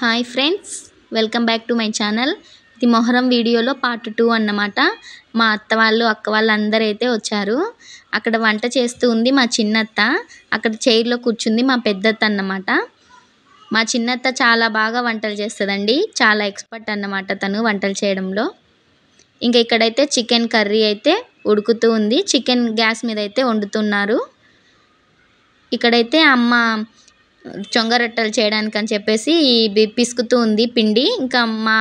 Hi friends, welcome back to my channel. ఇది మొహరం వీడియోలో part 2 అన్నమాట. మా అత్త వాళ్ళు అక్క వాళ్ళు అందరూ అయితే వచ్చారు. అక్కడ వంట చేస్తూ ఉంది మా చిన్నత్త, అక్కడ చైర్లో కూర్చుంది మా పెద్దత్త అన్నమాట. మా చిన్నత్త చాలా బాగా వంటలు చేస్తుందండి, చాలా ఎక్స్పర్ట్ అన్నమాట తను వంటలు చేయడంలో. ఇంకా ఇక్కడైతే చికెన్ కర్రీ అయితే ఉడుకుతూ ఉంది, చికెన్ గ్యాస్ మీద అయితే వండుతున్నారు. ఇక్కడైతే అమ్మ చొంగరొట్టెలు చేయడానికి అని చెప్పేసి పిసుకుతూ ఉంది పిండి. ఇంకా మా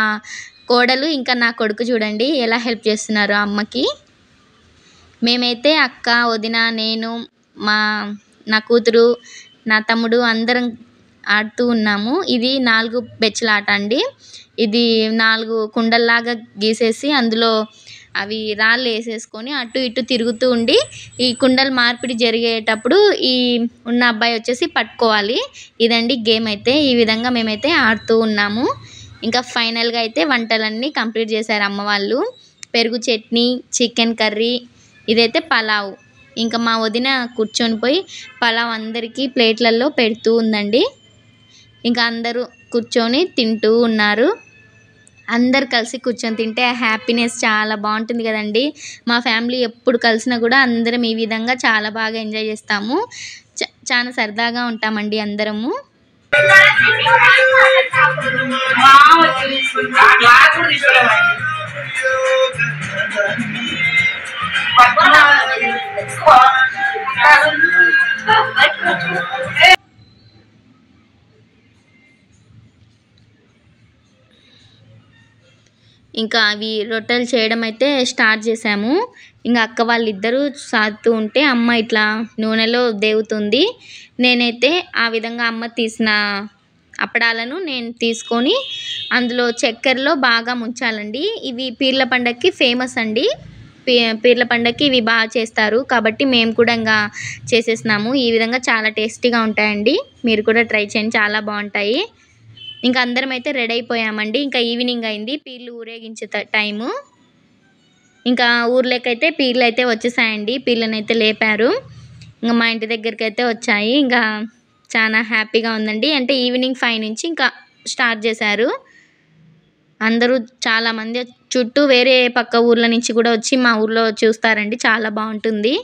కోడలు ఇంకా నా కొడుకు చూడండి ఎలా హెల్ప్ చేస్తున్నారు అమ్మకి. మేమైతే అక్క, వదిన, నేను, నా కూతురు, నా తమ్ముడు అందరం ఆడుతూ ఉన్నాము. ఇది 4 బెచ్చల ఆట అండి. ఇది 4 కుండల్లాగా గీసేసి అందులో అవి రాళ్ళు వేసేసుకొని అటు ఇటు తిరుగుతూ ఉండి ఈ కుండలు మార్పిడి జరిగేటప్పుడు ఈ ఉన్న అబ్బాయి వచ్చేసి పట్టుకోవాలి. ఇదండి గేమ్ అయితే. ఈ విధంగా మేమైతే ఆడుతూ ఉన్నాము. ఇంకా ఫైనల్గా అయితే వంటలన్నీ కంప్లీట్ చేశారు అమ్మ వాళ్ళు. పెరుగు చట్నీ, చికెన్ కర్రీ, ఇదైతే పలావ్. ఇంకా మా వదిన కూర్చొని పోయి పలావ్ అందరికీ ప్లేట్లలో పెడుతూ ఉందండి. ఇంకా అందరూ కూర్చొని తింటూ ఉన్నారు. అందరు కలిసి కూర్చొని తింటే ఆ హ్యాపీనెస్ చాలా బాగుంటుంది కదండి. మా ఫ్యామిలీ ఎప్పుడు కలిసినా కూడా అందరం ఈ విధంగా చాలా బాగా ఎంజాయ్ చేస్తాము. చాలా సరదాగా ఉంటామండి అందరము. ఇంకా అవి రొట్టెలు చేయడం అయితే స్టార్ట్ చేసాము. ఇంకా అక్క వాళ్ళిద్దరూ సాగుతూ ఉంటే అమ్మ ఇట్లా నూనెలో దేవుతుంది. నేనైతే ఆ విధంగా అమ్మ తీసిన అప్పడాలను నేను తీసుకొని అందులో చక్కెరలో బాగా ముంచాలండి. ఇవి పీర్ల పండగకి ఫేమస్ అండి. పీర్ల పండగకి ఇవి బాగా చేస్తారు కాబట్టి మేము కూడా ఇంకా చేసేసినాము. ఈ విధంగా చాలా టేస్టీగా ఉంటాయండి, మీరు కూడా ట్రై చేయండి, చాలా బాగుంటాయి. ఇంకా అందరం అయితే రెడీ అయిపోయామండి. ఇంకా ఈవినింగ్ అయింది, పీర్లు ఊరేగించే టైము. ఇంకా ఊర్లోకైతే పీర్లు అయితే వచ్చేసాయండి, పీర్లను అయితే లేపారు. ఇంకా మా ఇంటి దగ్గరికి అయితే వచ్చాయి. ఇంకా చాలా హ్యాపీగా ఉందండి. అంటే ఈవినింగ్ 5 నుంచి ఇంకా స్టార్ట్ చేశారు. అందరూ చాలామంది చుట్టూ వేరే పక్క ఊర్ల నుంచి కూడా వచ్చి మా ఊర్లో చూస్తారండి, చాలా బాగుంటుంది.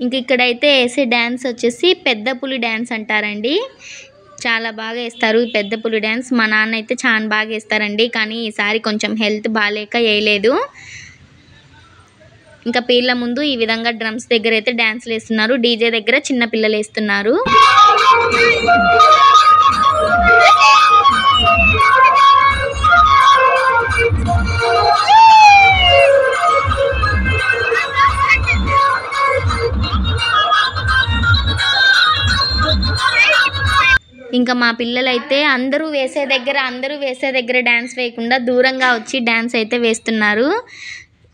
ఇంక ఇక్కడైతే వేసే డ్యాన్స్ వచ్చేసి పెద్ద పులి డ్యాన్స్ అంటారండి. చాలా బాగా వేస్తారు పెద్ద పులి డ్యాన్స్. మా నాన్న అయితే చాలా బాగా వేస్తారండి, కానీ ఈసారి కొంచెం హెల్త్ బాగాలేక వేయలేదు. ఇంకా పీర్ల ముందు ఈ విధంగా డ్రమ్స్ దగ్గర అయితే డ్యాన్స్లు వేస్తున్నారు, డీజే దగ్గర చిన్న పిల్లలు వేస్తున్నారు. ఇంకా మా పిల్లలైతే అందరూ వేసే దగ్గర డ్యాన్స్ వేయకుండా దూరంగా వచ్చి డ్యాన్స్ అయితే వేస్తున్నారు.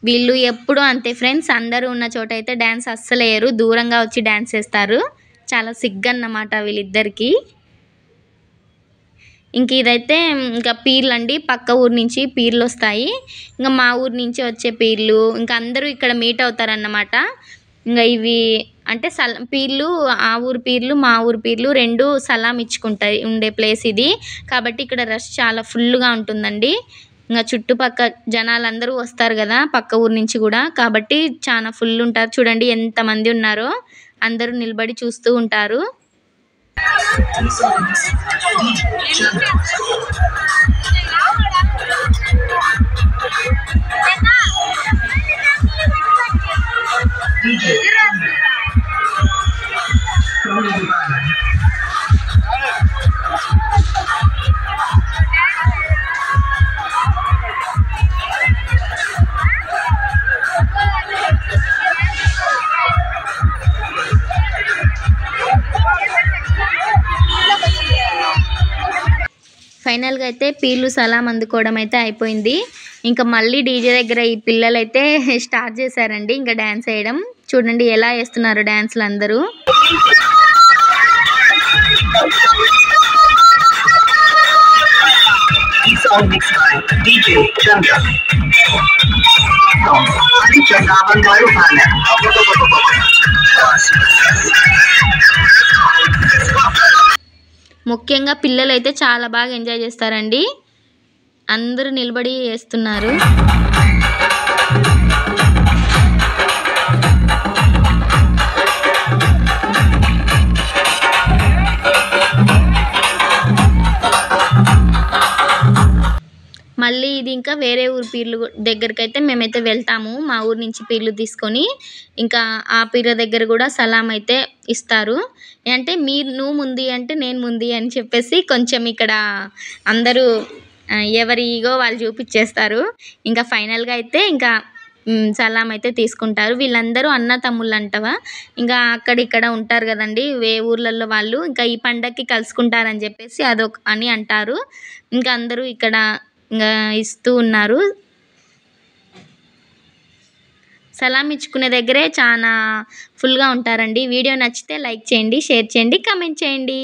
వీళ్ళు ఎప్పుడు అంతే ఫ్రెండ్స్, అందరూ ఉన్న చోట అయితే డ్యాన్స్ అస్సలు వేయరు, దూరంగా వచ్చి డ్యాన్స్ వేస్తారు. చాలా సిగ్గన్నమాట వీళ్ళిద్దరికి. ఇంక ఇదైతే ఇంకా పీర్లు అండి, పక్క ఊరు నుంచి పీర్లు వస్తాయి. ఇంకా మా ఊరు నుంచి వచ్చే పీర్లు ఇంకా అందరూ ఇక్కడ మీట్ అవుతారన్నమాట. ఇంకా ఇవి అంటే పీర్లు, ఆ ఊరు పీర్లు మా ఊరు పీర్లు రెండు సలాం ఇచ్చుకుంటాయి ఉండే ప్లేస్ ఇది. కాబట్టి ఇక్కడ రష్ చాలా ఫుల్గా ఉంటుందండి. ఇంకా చుట్టుపక్కల జనాలందరూ వస్తారు కదా పక్క ఊరు నుంచి కూడా, కాబట్టి చాలా ఫుల్ ఉంటారు. చూడండి ఎంతమంది ఉన్నారో, అందరూ నిలబడి చూస్తూ ఉంటారు. ఫైనల్గా అయితే పీర్లు సలాం అందుకోవడం అయితే అయిపోయింది. ఇంకా మళ్ళీ డీజే దగ్గర ఈ పిల్లలు అయితే స్టార్ట్ చేశారండి ఇంకా డ్యాన్స్ వేయడం. చూడండి ఎలా వేస్తున్నారు డ్యాన్స్లు అందరూ. ముఖ్యంగా పిల్లలు అయితే చాలా బాగా ఎంజాయ్ చేస్తారండి. అందరూ నిలబడి వేస్తున్నారు. మళ్ళీ ఇది ఇంకా వేరే ఊరు పీర్లు దగ్గరికి అయితే మేమైతే వెళ్తాము. మా ఊరు నుంచి పీర్లు తీసుకొని ఇంకా ఆ పీర్ల దగ్గర కూడా సలాం అయితే ఇస్తారు. అంటే నువ్వు ముందు అంటే నేను ముందు అని చెప్పేసి కొంచెం ఇక్కడ అందరూ ఎవరి ఈగో వాళ్ళు చూపించేస్తారు. ఇంకా ఫైనల్గా అయితే ఇంకా సలాం అయితే తీసుకుంటారు. వీళ్ళందరూ అన్న తమ్ముళ్ళు అంటవా, ఇంకా అక్కడిక్కడ ఉంటారు కదండి ఏ ఊర్లలో వాళ్ళు, ఇంకా ఈ పండగకి కలుసుకుంటారని చెప్పేసి అదొక అని అంటారు. ఇంకా అందరూ ఇక్కడ ఇంకా ఇస్తూ ఉన్నారు. సలాం ఇచ్చుకునే దగ్గరే చాలా ఫుల్గా ఉంటారండి. వీడియో నచ్చితే లైక్ చేయండి, షేర్ చేయండి, కామెంట్ చేయండి.